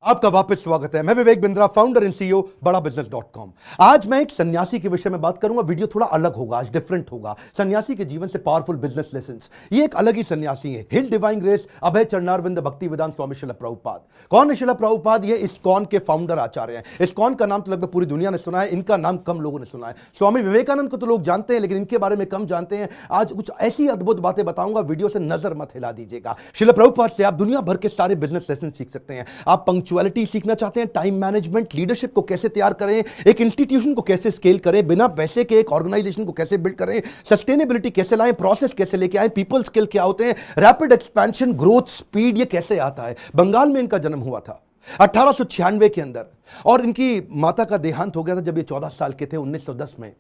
आपका वापस स्वागत है। मैं Vivek Bindra, founder and CEO बड़ा बिजनेस.com। आज मैं एक सन्यासी के विषय में बात करूंगा। वीडियो थोड़ा अलग होगा, आज डिफरेंट होगा। सन्यासी के जीवन से पावरफुल बिजनेस लेसन्स। ये एक अलग ही सन्यासी है। हिल डिवाइन ग्रेस अभय चरणारविंद भक्ति वेदांत स्वामी श्रील प्रभुपाद। कौन है श्रील प्रभुपाद? ये इस्कॉन के फाउंडर आचार्य हैं। इस्कॉन का नाम तो लगभग पूरी दुनिया ने सुना है, इनका नाम कम लोगों ने सुना है। स्वामी विवेकानंद को तो लोग जानते हैं, लेकिन इनके बारे में कम जानते हैं। आज कुछ ऐसी अद्भुत बातें बताऊंगा, वीडियो से नजर मत हिला दीजिएगा। श्रील प्रभुपाद से आप दुनिया भर के सारे बिजनेस लेसन सीख सकते हैं। आप पंक्चुअलिटी सीखना चाहते हैं, टाइम मैनेजमेंट, लीडरशिप को कैसे तैयार करें, एक इंस्टीट्यूशन को कैसे स्केल करें, बिना पैसे के एक ऑर्गेनाइजेशन को कैसे बिल्ड करें, सस्टेनेबिलिटी कैसे लाएं, प्रोसेस कैसे लेके आए, पीपल स्किल क्या होते हैं, रैपिड एक्सपेंशन, ग्रोथ, स्पीड, ये कैसे आता है। बंगाल में इनका जन्म हुआ था 1896 के अंदर, और इनकी माता का देहांत हो गया था जब ये 14 साल के थे, 1910 में।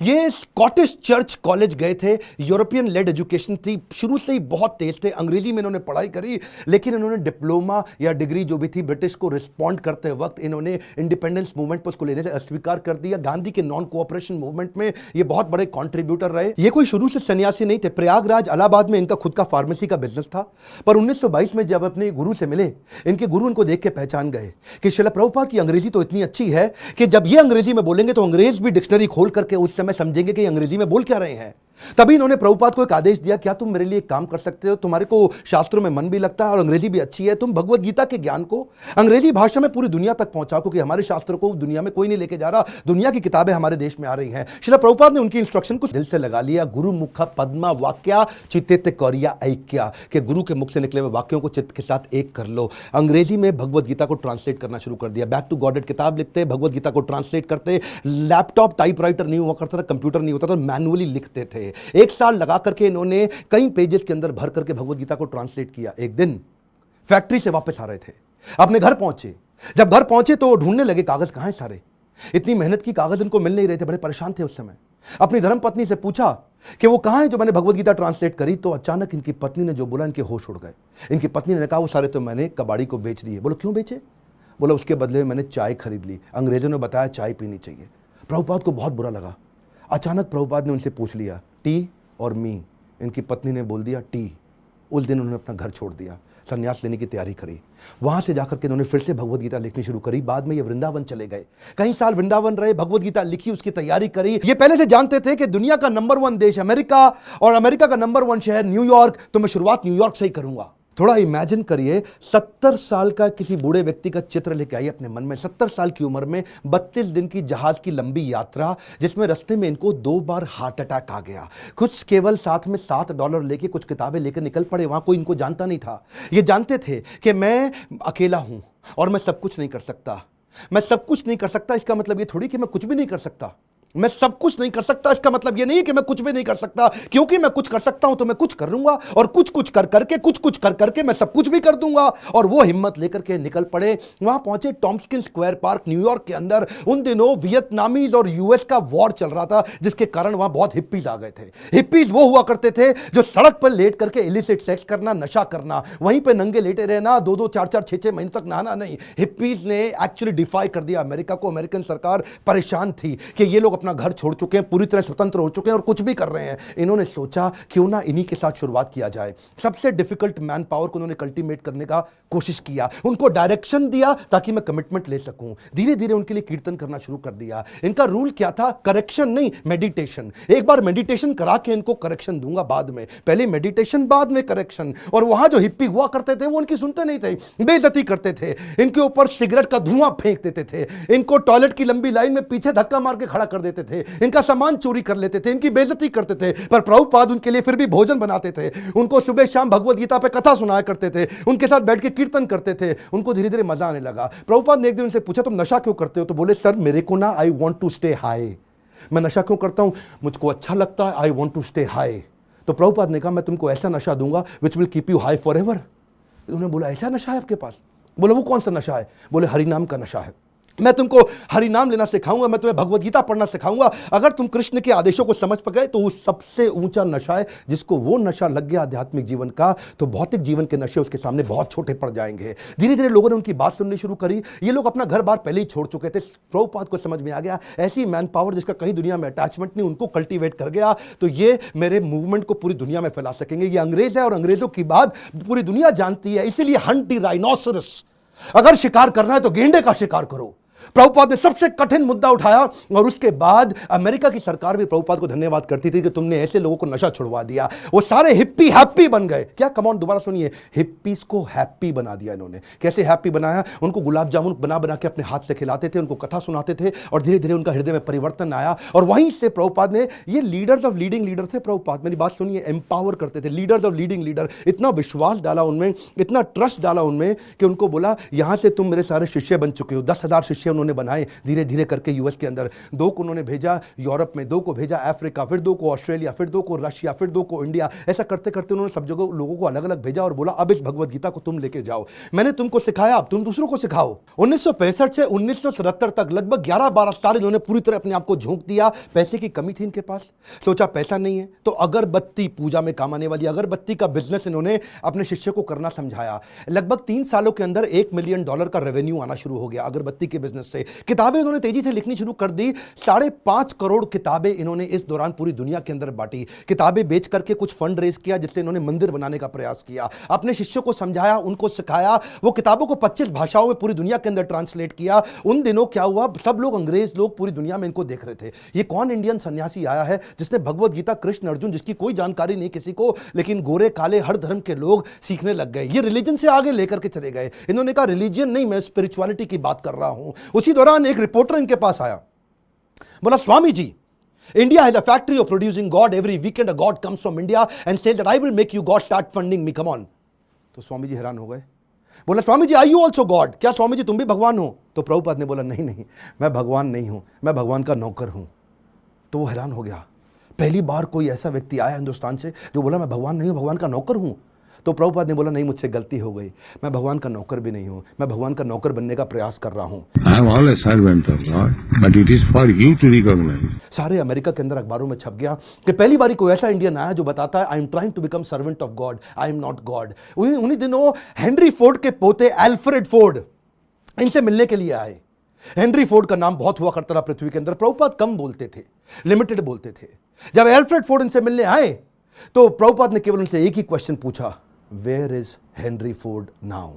ये स्कॉटिश चर्च कॉलेज गए थे। यूरोपियन लेड एजुकेशन थी, शुरू से ही बहुत तेज थे। अंग्रेजी में इन्होंने पढ़ाई करी, लेकिन इन्होंने डिप्लोमा या डिग्री जो भी थी ब्रिटिश को रिस्पॉन्ड करते वक्त इन्होंने इंडिपेंडेंस मूवमेंट पर उसको लेने से अस्वीकार कर दिया। गांधी के नॉन कोऑपरेशन मूवमेंट में ये बहुत बड़े कॉन्ट्रीब्यूटर रहे। ये कोई शुरू से सन्यासी नहीं थे। प्रयागराज इलाहाबाद में इनका खुद का फार्मेसी का बिजनेस था, पर 1922 में जब अपने गुरु से मिले, इनके गुरु इनको देख के पहचान गए कि श्रील प्रभुपाद की अंग्रेजी तो इतनी अच्छी है कि जब ये अंग्रेजी में बोलेंगे तो अंग्रेज भी डिक्शनरी खोल करके उस समय समझेंगे कि अंग्रेजी में बोल क्या रहे हैं। तभी इन्होंने प्रभुपाद को एक आदेश दिया, क्या तुम मेरे लिए एक काम कर सकते हो? तुम्हारे को शास्त्रों में मन भी लगता है और अंग्रेजी भी अच्छी है, तुम भगवत गीता के ज्ञान को अंग्रेजी भाषा में पूरी दुनिया तक पहुंचाओ, क्योंकि हमारे शास्त्रों को दुनिया में कोई नहीं लेके जा रहा। दुनिया की किताबें हमारे देश में आ रही हैं। श्रील प्रभुपाद ने उनकी इंस्ट्रक्शन को दिल से लगा लिया। गुरु मुख पद्मा वाक्या चित्ते कौरिया ऐक्या, के गुरु के मुख से निकले हुए वाक्यों को चित्त के साथ एक कर लो। अंग्रेजी में भगवत गीता को ट्रांसलेट करना शुरू कर दिया। बैक टू गॉडेड किताब लिखते, भगवत गीता को ट्रांसलेट करते। लैपटॉप टाइपराइटर नहीं हुआ करता था, कंप्यूटर नहीं होता था, मैनुअली लिखते थे। एक साल लगा करके इन्होंने कई पेजेस के अंदर भर करके भगवत गीता को ट्रांसलेट किया। एक दिन फैक्ट्री से वापस आ रहे थे, अपने घर पहुंचे। जब घर पहुंचे तो ढूंढने लगे कागज कहां हैं सारे। इतनी मेहनत की, कागज इनको मिल नहीं रहे थे, बड़े परेशान थे उस समय। अपनी धर्मपत्नी से पूछा कि वो कहां है जो मैंने भगवत गीता ट्रांसलेट करी। तो अचानक इनकी पत्नी ने जो बोला, इनके होश उड़ गए। इनकी पत्नी ने कहा, वो सारे तो मैंने कबाड़ी को बेच दिए। बोलो क्यों बेचे? बोला उसके बदले में मैंने चाय खरीद ली, अंग्रेजों ने बताया चाय पीनी चाहिए। प्रभुपाद को बहुत बुरा लगा। अचानक प्रभुपाद ने उनसे पूछ लिया, टी और मी? इनकी पत्नी ने बोल दिया टी। उस दिन उन्होंने अपना घर छोड़ दिया, संन्यास लेने की तैयारी करी। वहां से जाकर के इन्होंने फिर से भगवत गीता लिखनी शुरू करी। बाद में ये वृंदावन चले गए, कई साल वृंदावन रहे, भगवत गीता लिखी, उसकी तैयारी करी। ये पहले से जानते थे कि दुनिया का नंबर 1 देश अमेरिका और अमेरिका का नंबर 1 शहर न्यूयॉर्क, तो मैं शुरुआत न्यूयॉर्क से ही करूंगा। थोड़ा इमेजिन करिए, 70 साल का किसी बूढ़े व्यक्ति का चित्र लेके आइए अपने मन में। 70 साल की उम्र में 32 दिन की जहाज की लंबी यात्रा, जिसमें रास्ते में इनको 2 बार हार्ट अटैक आ गया। कुछ केवल साथ में $7 लेके कुछ किताबें लेकर निकल पड़े। वहां कोई इनको जानता नहीं था। ये जानते थे कि मैं अकेला हूं और मैं सब कुछ नहीं कर सकता। मैं सब कुछ नहीं कर सकता, इसका मतलब ये थोड़ी कि मैं कुछ भी नहीं कर सकता। मैं सब कुछ नहीं कर सकता, इसका मतलब यह नहीं कि मैं कुछ भी नहीं कर सकता, क्योंकि मैं कुछ कर सकता हूं तो मैं कुछ कर लूंगा, और कुछ कुछ कर करके मैं सब कुछ भी कर दूंगा। और वो हिम्मत लेकर के निकल पड़े। वहां पहुंचे टॉम्स्किन स्क्वायर पार्क न्यूयॉर्क के अंदर। उन दिनों वियतनामीज और यूएस का वॉर चल रहा था, जिसके कारण वहां बहुत हिप्पीज आ गए थे। हिप्पीज वो हुआ करते थे जो सड़क पर लेट करके इलिसिट सेक्स करना, नशा करना, वहीं पर नंगे लेटे रहना, 2-2, 4-4, 6-6 महीने तक नहाना नहीं। हिप्पीज ने एक्चुअली डिफाई कर दिया अमेरिका को। अमेरिकन सरकार परेशान थी कि ये लोग अपना घर छोड़ चुके हैं, पूरी तरह स्वतंत्र हो चुके हैं और कुछ भी कर रहे हैं। इन्होंने सोचा क्यों ना इन्हीं के साथ शुरुआत किया जाए। सबसे डिफिकल्ट मैन पावर को उन्होंने कल्टीमेट करने का कोशिश किया, उनको डायरेक्शन दिया ताकि मैं कमिटमेंट ले सकूं। धीरे धीरे उनके लिए कीर्तन करना शुरू कर दिया। इनका रूल क्या था? करेक्शन नहीं, मेडिटेशन। एक बार मेडिटेशन करा के इनको करेक्शन दूंगा बाद में, पहले मेडिटेशन बाद में करेक्शन। और वहां जो हिप्पी हुआ करते थे वो उनकी सुनते नहीं थे, बेइज्जती करते थे, इनके ऊपर सिगरेट का धुआं फेंक देते थे, इनको टॉयलेट की लंबी लाइन में पीछे धक्का मार के खड़ा कर देते थे, इनका सामान चोरी कर लेते थे, इनकी बेइज्जती करते थे। पर प्रभुपाद उनके लिए फिर भी भोजन बनाते थे, उनको सुबह शाम भगवत गीता पे कथा सुनाया करते थे, उनके साथ बैठ के कीर्तन करते थे। उनको धीरे धीरे मजा आने लगा। प्रभुपाद ने एक दिन उनसे पूछा, तुम नशा क्यों करते हो? तो बोले, सर मेरे को ना, I want to stay high. मैं नशा क्यों करता हूं? मुझको अच्छा लगता है, I want to stay high. तो प्रभुपाद ने कहा, मैं तुमको ऐसा नशा दूंगा which will keep you high forever. उन्होंने बोला, ऐसा नशा है आपके पास? बोले, वो कौन सा नशा है? बोले, हरिनाम का नशा है। मैं तुमको हरि नाम लेना सिखाऊंगा, मैं तुम्हें भगवत गीता पढ़ना सिखाऊंगा। अगर तुम कृष्ण के आदेशों को समझ पाए तो वो सबसे ऊंचा नशा है। जिसको वो नशा लग गया आध्यात्मिक जीवन का, तो भौतिक जीवन के नशे उसके सामने बहुत छोटे पड़ जाएंगे। धीरे धीरे लोगों ने उनकी बात सुननी शुरू करी। ये लोग अपना घर बार पहले ही छोड़ चुके थे। प्रभुपाद को समझ में आ गया ऐसी मैन पावर जिसका कहीं दुनिया में अटैचमेंट नहीं, उनको कल्टीवेट कर गया तो ये मेरे मूवमेंट को पूरी दुनिया में फैला सकेंगे। ये अंग्रेज है और अंग्रेजों की बात पूरी दुनिया जानती है, इसीलिए हंट द राइनोसरस अगर शिकार करना है तो गेंडे का शिकार करो। प्रभुपाद ने सबसे कठिन मुद्दा उठाया और उसके बाद अमेरिका की सरकार भी प्रभुपाद को धन्यवाद करती थी कि तुमने ऐसे लोगों को नशा छुड़वा दिया। वो सारे हिप्पी हैप्पी बन गए। क्या कमाल, दोबारा सुनिए, हिप्पीज को हैप्पी बना दिया इन्होंने। कैसे हैप्पी बनाया? उनको गुलाब जामुन बना बना के अपने हाथ से खिलाते थे, उनको कथा सुनाते थे और धीरे धीरे उनका हृदय में परिवर्तन आया। और वहीं से प्रभुपाद ने, ये लीडर्स ऑफ लीडिंग लीडर थे प्रभुपाद, मेरी बात सुनिए, एम्पावर करते थे, लीडर्स ऑफ लीडिंग लीडर। इतना विश्वास डाला उनमें, इतना ट्रस्ट डाला उनमें कि उनको बोला यहां से तुम मेरे सारे शिष्य बन चुके हो। 10,000 शिष्य उन्होंने बनाए धीरे धीरे करके यूएस के अंदर। 2 को उन्होंने भेजा यूरोप में, 2 को भेजा अफ्रीका, फिर 2 को ऑस्ट्रेलिया, फिर 2 को रशिया, फिर 2 को इंडिया। ऐसा करते करते उन्होंने सब जगह लोगों को अलग अलग भेजा और बोला अब इस भगवत गीता को तुम लेके जाओ। मैंने तुमको सिखाया, अब तुम दूसरों को सिखाओ। 1965 से 1977 तक लगभग 11-12 साल इन्होंने पूरी तरह अपने आप को झोंक दिया। पैसे की कमी थी इनके पास, सोचा पैसा नहीं है तो अगरबत्ती, पूजा में काम आने वाली अगरबत्ती का बिजनेस इन्होंने अपने शिष्य को करना समझाया। लगभग 3 सालों के अंदर $1 मिलियन का रेवेन्यू आना शुरू हो गया अगरबत्ती के बिजनेस से। किताबें इन्होंने तेजी से लिखनी शुरू कर दी। 5.5 करोड़ किताबें इन्होंने इस दौरान पूरी दुनिया के अंदर बांटी। किताबें बेच करके कुछ फंड रेज किया जिससे इन्होंने मंदिर बनाने का प्रयास किया। अपने शिष्यों को समझाया, उनको सिखाया। वो किताबों को 25 भाषाओं में पूरी दुनिया के अंदर ट्रांसलेट किया। उन दिनों क्या हुआ, सब लोग, अंग्रेज लोग पूरी दुनिया में इनको देख रहे थे। ये कौन इंडियन सन्यासी आया है जिसने भगवत गीता, कृष्ण अर्जुन, जिसकी कोई जानकारी नहीं किसी को, लेकिन गोरे काले हर धर्म के लोग सीखने लग गए। ये रिलीजन से आगे लेकर के चले गए। इन्होंने कहा रिलीजन नहीं, मैं स्पिरिचुअलिटी की बात कर रहा हूं। उसी दौरान एक रिपोर्टर इनके पास आया, बोला Swami ji, India has a factory of producing God. Every weekend a God comes from India and says that I will make you God, start funding me, come on. तो स्वामी जी हैरान हो गए। बोला Swami ji, are you also God? क्या स्वामी जी तुम भी भगवान हो? तो प्रभुपाद ने बोला नहीं नहीं, मैं भगवान नहीं हूं, मैं भगवान का नौकर हूं। तो वो हैरान हो गया। पहली बार कोई ऐसा व्यक्ति आया हिंदुस्तान से जो बोला मैं भगवान नहीं हूं, भगवान का नौकर हूं। तो प्रभुपाद ने बोला नहीं, मुझसे गलती हो गई, मैं भगवान का नौकर भी नहीं हूं, मैं भगवान का नौकर बनने का प्रयास कर रहा हूं। I am always servant of God, but it is for you to recognize. सारे अमेरिका के अंदर अखबारों में छप गया कि पहली बारी कोई ऐसा इंडियन आया जो बताता है I am trying to become servant of God, I am not God. उन्हीं दिनों हेनरी फोर्ड के पोते अल्फ्रेड फोर्ड इनसे मिलने के लिए आए। हेनरी फोर्ड का नाम बहुत हुआ करता था पृथ्वी के अंदर। प्रभुपाद कम बोलते थे, लिमिटेड बोलते थे। जब अल्फ्रेड फोर्ड इनसे मिलने आए तो प्रभुपाद ने केवल उनसे एक ही क्वेश्चन पूछा, where is Henry Ford now?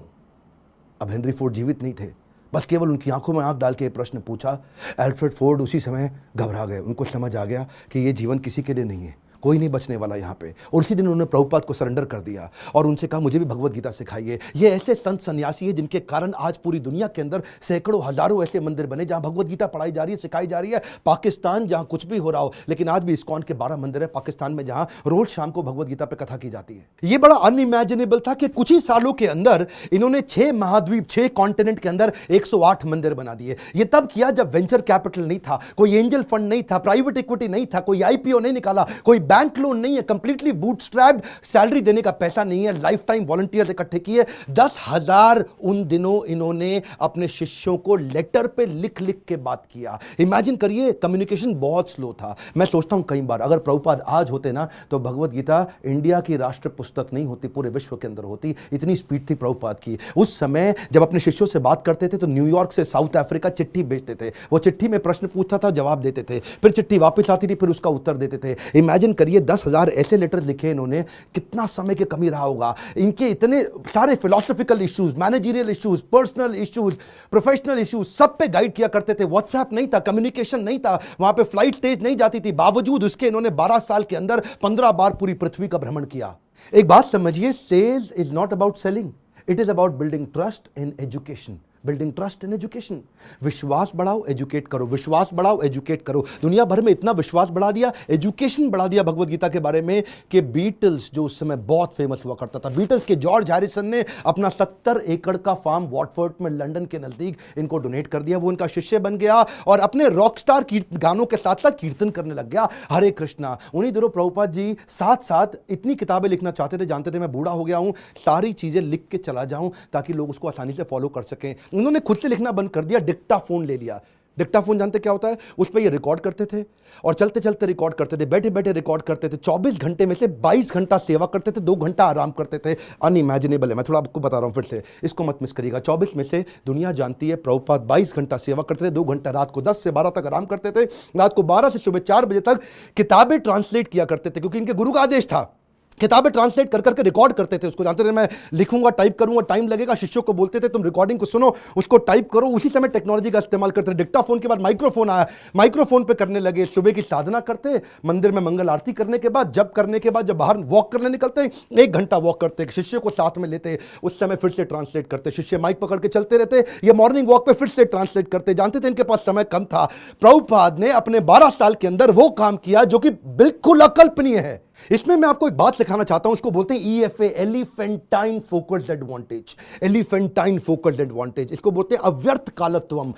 अब हेनरी फोर्ड जीवित नहीं थे, बस केवल उनकी आंखों में आंख डाल के प्रश्न पूछा। अल्फ्रेड फोर्ड उसी समय घबरा गए। उनको समझ आ गया कि ये जीवन किसी के लिए नहीं है, कोई नहीं बचने वाला यहाँ पे। और उसी दिन उन्होंने प्रभुपाद को सरेंडर कर दिया और उनसे कहा मुझे भी भगवत गीता सिखाइए। ये ऐसे संत सन्यासी है जिनके कारण आज पूरी दुनिया के अंदर सैकड़ों हजारों ऐसे मंदिर बने जहां भगवत गीता पढ़ाई जा रही है, सिखाई जा रही है। पाकिस्तान जहां कुछ भी हो रहा हो, लेकिन आज भी इस्कॉन के 12 मंदिर है पाकिस्तान में जहां रोज शाम को भगवत गीता पे कथा की जाती है। ये बड़ा अनइमेजिनेबल था कि कुछ ही सालों के अंदर इन्होंने 6 महाद्वीप, 6 कॉन्टिनेंट के अंदर 108 मंदिर बना दिए। ये तब किया जब वेंचर कैपिटल नहीं था, कोई एंजल फंड नहीं था, प्राइवेट इक्विटी नहीं था, कोई आईपीओ नहीं निकाला, कोई बैंक लोन नहीं है, कंप्लीटली बूटस्ट्रैप्ड, सैलरी देने का पैसा नहीं है, लाइफ टाइम वॉलंटियर्स इकट्ठे किए। 10,000 उन दिनों इन्होंने अपने शिष्यों को लेटर पे लिख लिख के बात किया। इमेजिन करिए, कम्युनिकेशन बहुत स्लो था। मैं सोचता हूं कई बार अगर प्रभुपाद आज होते ना तो भगवत गीता इंडिया की राष्ट्र पुस्तक नहीं होती, पूरे विश्व के अंदर होती। इतनी स्पीड थी प्रभुपाद की। उस समय जब अपने शिष्यों से बात करते थे तो न्यूयॉर्क से साउथ अफ्रीका चिट्ठी भेजते थे। वो चिट्ठी में प्रश्न पूछता था, जवाब देते थे, फिर चिट्ठी वापस आती थी, फिर उसका उत्तर देते थे। इमेजिन करिए 10,000 ऐसे लेटर लिखे इन्होंने, कितना समय की कमी रहा होगा। इनके इतने सारे philosophical issues, managerial issues, personal issues, professional issues, सब पे गाइड किया करते थे। व्हाट्सएप नहीं था, कम्युनिकेशन नहीं था, वहां पे फ्लाइट तेज नहीं जाती थी। बावजूद उसके इन्होंने 12 साल के अंदर 15 बार पूरी पृथ्वी का भ्रमण किया। एक बात समझिए, sales is not about selling, it is about building trust in education. Building trust in education. विश्वास बढ़ाओ, एजुकेट करो, विश्वास बढ़ाओ, एजुकेट करो। दुनिया भर में इतना विश्वास बढ़ा दिया, एजुकेशन बढ़ा दिया भगवत गीता के बारे में कि बीटल्स, जो उस समय बहुत फेमस हुआ करता था, बीटल्स के जॉर्ज हैरिसन ने अपना 70 एकड़ का फार्म वॉटफोर्ड में लंदन के नजदीक इनको डोनेट कर दिया। वो उनका शिष्य बन गया और अपने रॉकस्टार गानों के साथ साथ कीर्तन करने लग गया, हरे कृष्णा। उन्हीं दिनों प्रभुपाद जी साथ साथ इतनी किताबें लिखना चाहते थे, जानते थे मैं बूढ़ा हो गया हूं, सारी चीजें लिख के चला जाऊं ताकि लोग उसको आसानी से फॉलो कर सकें। उन्होंने खुद से लिखना बंद कर दिया, डिक्टाफोन ले लिया। डिक्टाफोन जानते क्या होता है? उस पर ये रिकॉर्ड करते थे और चलते चलते रिकॉर्ड करते थे, बैठे बैठे रिकॉर्ड करते थे। 24 घंटे में से 22 घंटा सेवा करते थे, 2 घंटा आराम करते थे। अनइमेजिनेबल है, मैं थोड़ा आपको बता रहा हूं फिर से, इसको मत मिस करिएगा। 24 में से दुनिया जानती है प्रभुपाद 22 घंटा सेवा करते थे, 2 घंटा रात को 10 से 12 तक आराम करते थे, रात को 12 से सुबह 4 बजे तक किताबें ट्रांसलेट किया करते थे, क्योंकि इनके गुरु का आदेश था किताबें ट्रांसलेट कर करके रिकॉर्ड करते थे उसको, जानते थे मैं लिखूंगा टाइप करूंगा टाइम लगेगा, शिष्यों को बोलते थे तुम रिकॉर्डिंग को सुनो उसको टाइप करो। उसी समय टेक्नोलॉजी का इस्तेमाल करते थे। डिक्टाफोन के बाद माइक्रोफोन आया, माइक्रोफोन पे करने लगे। सुबह की साधना करते, मंदिर में मंगल आरती करने के बाद, जब करने के बाद जब बाहर वॉक करने निकलते 1 घंटा वॉक करते, शिष्य को साथ में लेते, उस समय फिर से ट्रांसलेट करते, शिष्य माइक पकड़ के चलते रहते, ये मॉर्निंग वॉक पे फिर से ट्रांसलेट करते। जानते थे इनके पास समय कम था। प्रभुपाद ने अपने 12 साल के अंदर वो काम किया जो कि बिल्कुल अकल्पनीय है। इसमें मैं आपको एक बात सिखाना चाहता हूं, इसको बोलते हैं EFA, elephantine focused advantage. Elephantine focused advantage, इसको बोलते हैं अव्यर्थ कालत्वम।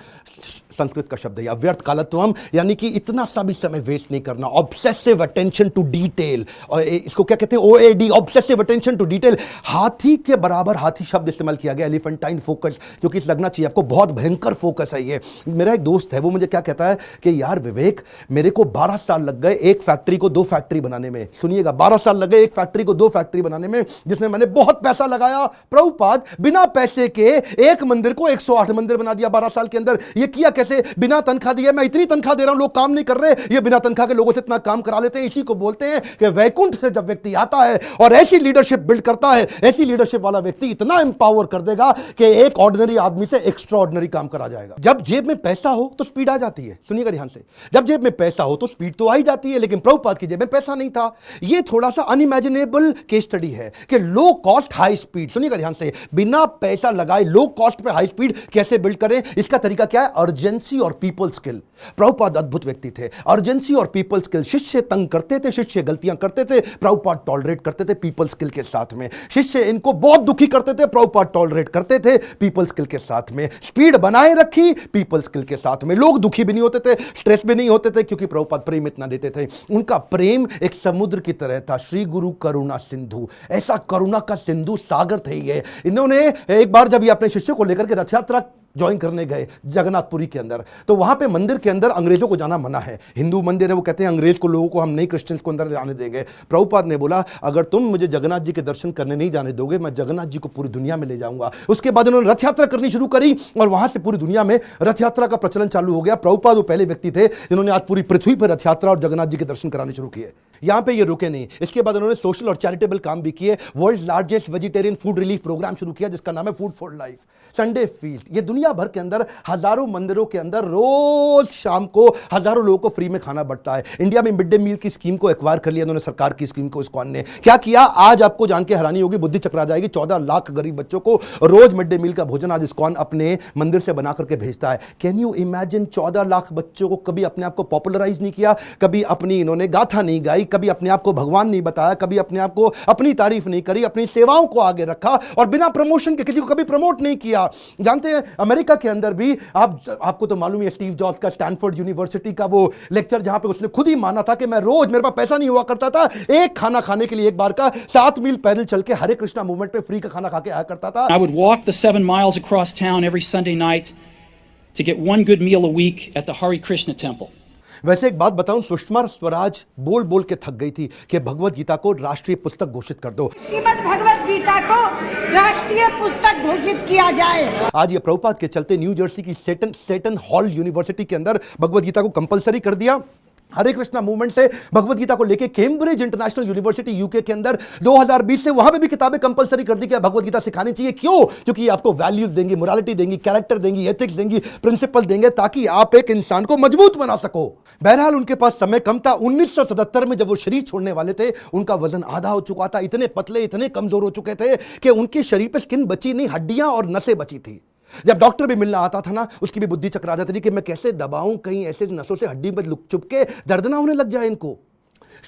संस्कृत का शब्द है अव्यर्थ कालत्वम, यानी कि इतना सा भी समय वेस्ट नहीं करना, ऑब्सेसिव अटेंशन टू डिटेल। और इसको क्या कहते हैं OAD, obsessive attention to detail. हाथी के बराबर हाथी शब्द इस्तेमाल किया गया एलिफेंटाइन फोकस, क्योंकि लगना चाहिए आपको बहुत भयंकर फोकस है ये। मेरा एक दोस्त है, वो मुझे क्या कहता है कि यार विवेक, मेरे को 12 साल लग गए एक फैक्ट्री को 2 फैक्ट्री बनाने में। सुनिएगा, 12 साल लगे एक फैक्ट्री को 2 फैक्ट्री बनाने में, जिसमें मैंने बहुत पैसा लगाया। प्रभुपाद बिना पैसे के एक मंदिर को 108 मंदिर बना दिया 12 साल के अंदर। ये किया कैसे? बिना तनख्वाह दिए। मैं इतनी तनख्वाह दे रहा हूं, लोग काम नहीं कर रहे, ये बिना तनख्वाह के लोगों से इतना काम करा लेते हैं। इसी को बोलते हैं कि वैकुंठ से जब व्यक्ति आता है और ऐसी लीडरशिप बिल्ड करता है, ऐसी लीडरशिप वाला व्यक्ति इतना एम्पावर कर देगा कि एक ऑर्डिनरी आदमी से एक्स्ट्रा ऑर्डिनरी काम करा जाएगा। जब जेब में पैसा हो तो स्पीड आ जाती है। सुनिएगा ध्यान से, जब जेब में पैसा हो तो स्पीड तो आ ही जाती है, लेकिन प्रभुपाद की जेब में पैसा नहीं था। ये थोड़ा सा अनइमेजिनेबल केस स्टडी है कि लो कॉस्ट हाई स्पीड। सुनिएगा ध्यान से, बिना पैसा लगाए लो कॉस्ट पे हाई स्पीड कैसे बिल्ड करें? इसका तरीका क्या है? अर्जेंसी और पीपल स्किल। प्रभुपाद अद्भुत व्यक्ति थे। अर्जेंसी और पीपल स्किल। शिष्य तंग करते थे, शिष्य गलतियां करते थे, प्रभुपाद टॉलरेट करते थे पीपल स्किल के साथ में। शिष्य इनको बहुत दुखी करते थे, प्रभुपाद टॉलरेट करते थे पीपल स्किल के साथ में। स्पीड बनाए रखी पीपल स्किल के साथ में। लोग दुखी भी नहीं होते थे, स्ट्रेस भी नहीं होते थे, क्योंकि प्रभुपाद प्रेम इतना देते थे। उनका प्रेम एक समुद्र की तरह था। श्री गुरु करुणा सिंधु, ऐसा करुणा का सिंधु सागर थे ये। इन्होंने एक बार जब ये अपने शिष्यों को लेकर के रथ यात्रा ज्वाइन करने गए जगन्नाथपुरी के अंदर, तो वहां पे मंदिर के अंदर अंग्रेजों को जाना मना है। हिंदू मंदिर है, वो कहते हैं अंग्रेज को, लोगों को हम नहीं क्रिश्चियंस को अंदर जाने देंगे। प्रभुपाद ने बोला अगर तुम मुझे जगन्नाथ जी के दर्शन करने नहीं जाने दोगे, मैं जगन्नाथ जी को पूरी दुनिया में ले जाऊंगा। उसके बाद उन्होंने रथ यात्रा करनी शुरू करी और वहां से पूरी दुनिया में रथ यात्रा का प्रचलन चालू हो गया। प्रभुपाद वो पहले व्यक्ति थे जिन्होंने आज पूरी पृथ्वी पर रथ यात्रा और जगन्नाथ जी के दर्शन कराने शुरू किए। यहां पे ये रुके नहीं, इसके बाद उन्होंने सोशल और चैरिटेबल काम भी किए। World largest vegetarian food relief programme शुरू किया जिसका नाम है food for life. Sunday feast, ये दुनिया भर के अंदर हजारों मंदिरों के अंदर रोज शाम को हजारों लोगों को फ्री में खाना बढ़ता है। इंडिया में मिड डे मील की स्कीम को एक्वायर कर लिया उन्होंने, सरकार की स्कीम को इस्कॉन ने। क्या किया आज आपको जान के हैरानी होगी, बुद्धि चकरा जाएगी। 14 लाख गरीब बच्चों को रोज मिड डे मील का भोजन आज इस्कॉन अपने मंदिर से बना करके भेजता है। Can you imagine? 14 लाख बच्चों को कभी अपने आप को पॉपुलराइज नहीं किया, कभी अपनी इन्होंने गाथा नहीं गाई, कभी अपने आप को भगवान नहीं बताया, कभी अपने आप को अपनी तारीफ नहीं करी, अपनी सेवाओं को आगे रखा और बिना प्रमोशन के किसी को कभी प्रमोट नहीं किया। जानते हैं अमेरिका के अंदर भी आपको तो मालूम है स्टीव जॉब्स का स्टैनफोर्ड यूनिवर्सिटी का वो लेक्चर, जहां पे उसने खुद ही माना था कि मैं रोज, मेरे पास पैसा नहीं हुआ करता था, एक खाना खाने के लिए एक बार का 7 मील पैदल चल के हरे कृष्णा मूवमेंट पे फ्री का खाना खा के आया करता था। I would walk the 7 miles across town every Sunday night to get 1 good meal a week at the Hare Krishna temple. वैसे एक बात बताऊं, सुषमा स्वराज बोल बोल के थक गई थी कि भगवत गीता को राष्ट्रीय पुस्तक घोषित कर दो, श्रीमद् भगवत गीता को राष्ट्रीय पुस्तक घोषित किया जाए। आज ये प्रभुपाद के चलते न्यू जर्सी की सेटन हॉल यूनिवर्सिटी के अंदर भगवत गीता को कंपलसरी कर दिया। हरे कृष्णा मूवमेंट से भगवत गीता को लेके कैम्ब्रिज इंटरनेशनल यूनिवर्सिटी यूके के अंदर 2020 से वहां पे भी किताबें कंपलसरी कर दी कि भगवत गीता सिखानी चाहिए। क्यों? क्योंकि ये आपको वैल्यूज देंगी, मोरालिटी देंगी, कैरेक्टर देंगी, एथिक्स देंगी, प्रिंसिपल देंगे, ताकि आप एक इंसान को मजबूत बना सको। बहरहाल उनके पास समय कम था। 1977 में जब वो शरीर छोड़ने वाले थे, उनका वजन आधा हो चुका था, इतने पतले, इतने कमजोर हो चुके थे कि उनके शरीर पे स्किन बची नहीं, हड्डियां और नसें बची थी। जब डॉक्टर भी मिलना आता था ना, उसकी भी बुद्धि चकरा जाती थी कि मैं कैसे दबाऊं, कहीं ऐसे नसों से हड्डी में लुक चुप के दर्द ना होने लग जाए इनको।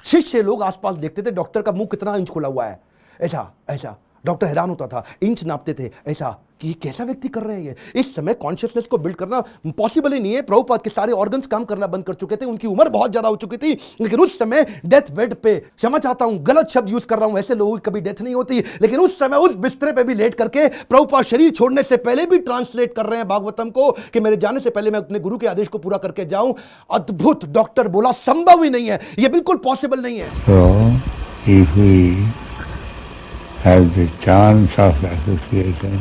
शिष्य लोग आसपास देखते थे डॉक्टर का मुंह कितना इंच खुला हुआ है, ऐसा ऐसा। डॉक्टर हैरान होता था, इंच नापते थे ऐसा कि ये कैसा व्यक्ति कर रहे हैं ये। इस समय कॉन्शियसनेस को बिल्ड करना पॉसिबल ही नहीं है। प्रभुपाद के सारे ऑर्गन्स काम करना बंद कर चुके थे, उनकी उम्र बहुत ज्यादा हो चुकी थी, लेकिन उस समय डेथ बेड पे, क्षमा चाहता हूं गलत शब्द यूज कर रहा हूं, ऐसे लोगों की कभी डेथ नहीं होती, लेकिन उस समय उस बिस्तरे पे भी लेट करके प्रभुपाद शरीर छोड़ने से पहले भी ट्रांसलेट कर रहे हैं भागवतम को कि मेरे जाने से पहले मैं अपने गुरु के आदेश को पूरा करके जाऊं। अद्भुत। डॉक्टर बोला संभव ही नहीं है, ये बिल्कुल पॉसिबल नहीं है। So, if we have the chance of association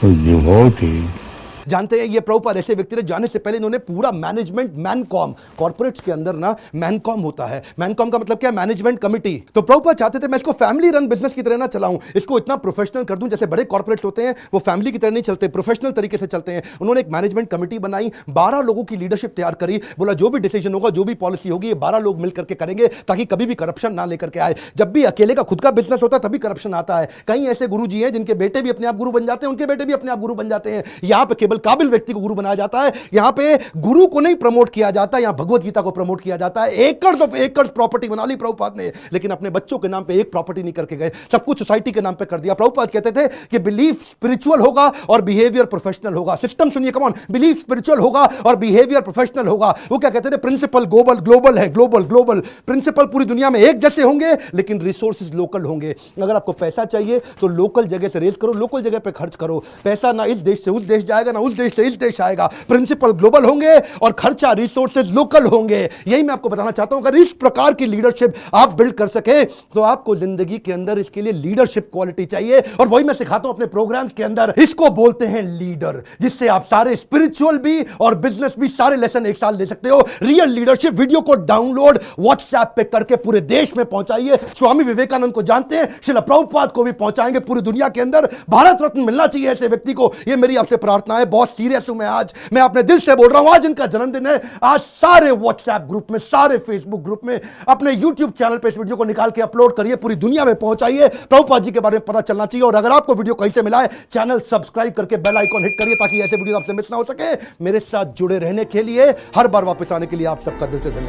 with devotees, जानते हैं ये प्रभुपाद ऐसे व्यक्ति थे, जाने से पहले इन्होंने पूरा मैनेजमेंट मैनकॉम, कॉर्पोरेट्स के अंदर ना मैनकॉम होता है, मैनकॉम का मतलब क्या, मैनेजमेंट कमिटी। तो प्रभुपाद चाहते थे मैं इसको फैमिली रन बिजनेस की तरह ना चलाऊं, इसको इतना प्रोफेशनल कर दूं, जैसे बड़े कॉर्पोरेट्स होते हैं वो फैमिली की तरह नहीं चलते, प्रोफेशनल तरीके से चलते हैं। उन्होंने एक मैनेजमेंट कमिटी बनाई, 12 लोगों की लीडरशिप तैयार करी, बोला जो भी डिसीजन होगा, जो भी पॉलिसी होगी, ये 12 लोग मिलकर के करेंगे ताकि कभी भी करप्शन ना लेकर के आए। जब भी अकेले का खुद का बिजनेस होता है तभी करप्शन आता है। कई ऐसे गुरुजी हैं जिनके बेटे भी अपने आप गुरु बन जाते हैं, उनके बेटे भी अपने आप गुरु बन जाते हैं। यहां पे केवल काबिल व्यक्ति को गुरु बनाया जाता है, यहां पे गुरु को नहीं प्रमोट किया जाता, यहां भगवत गीता को प्रमोट किया जाता है। एकर्स ऑफ एकर्स प्रॉपर्टी बना ली प्रभुपाद ने, लेकिन अपने बच्चों के नाम पे एक प्रॉपर्टी नहीं करके गए, सब कुछ सोसाइटी के नाम पे कर दिया। प्रभुपाद कहते थे कि बिलीफ स्पिरिचुअल होगा और बिहेवियर प्रोफेशनल होगा। सिस्टम सुनिए, कम ऑन, बिलीफ स्पिरिचुअल होगा और बिहेवियर प्रोफेशनल होगा। वो क्या कहते थे, प्रिंसिपल ग्लोबल है, ग्लोबल प्रिंसिपल पूरी दुनिया में एक जैसे होंगे, लेकिन रिसोर्सेज लोकल होंगे। अगर आपको पैसा चाहिए तो लोकल जगह से रेज करो, लोकल जगह पे खर्च करो। पैसा ना इस देश से उस देश जाएगा, ना उस देश से इस देश आएगा। प्रिंसिपल ग्लोबल होंगे और खर्चा रिसोर्सेज लोकल होंगे। यही मैं आपको बताना चाहता हूं। अगर इस प्रकार की लीडरशिप आप बिल्ड कर सके तो आपको जिंदगी के अंदर इसके लिए लीडरशिप क्वालिटी चाहिए, और वही मैं सिखाता हूं अपने प्रोग्राम्स के अंदर। इसको बोलते हैं लीडर, जिससे आप सारे स्पिरिचुअल भी और बिजनेस भी सारे लेसन एक साल ले सकते हो। रियल लीडरशिप वीडियो को डाउनलोड व्हाट्सएप पे करके पूरे देश में पहुंचाइए। स्वामी विवेकानंद को जानते हैं, श्रील प्रभुपाद को भी पहुंचाएंगे पूरी दुनिया के अंदर। भारत रत्न मिलना चाहिए ऐसे व्यक्ति को, ये मेरी आपसे प्रार्थना है। बहुत सीरियस हूं मैं आज, मैं अपने दिल से बोल रहा हूं। आज इनका जन्मदिन है, आज सारे व्हाट्सएप ग्रुप में, सारे फेसबुक ग्रुप में, अपने यूट्यूब चैनल पे इस वीडियो को निकाल के अपलोड करिए, पूरी दुनिया में पहुंचाइए। प्रभुपाद जी के बारे में पता चलना चाहिए। और अगर आपको वीडियो कहीं से मिला है, चैनल सब्सक्राइब करके बेल आइकॉन हिट करिए ताकि ऐसे वीडियो आपसे मिस ना हो सके। मेरे साथ जुड़े रहने के लिए, हर बार वापस आने के लिए आप सबका दिल से धन्यवाद।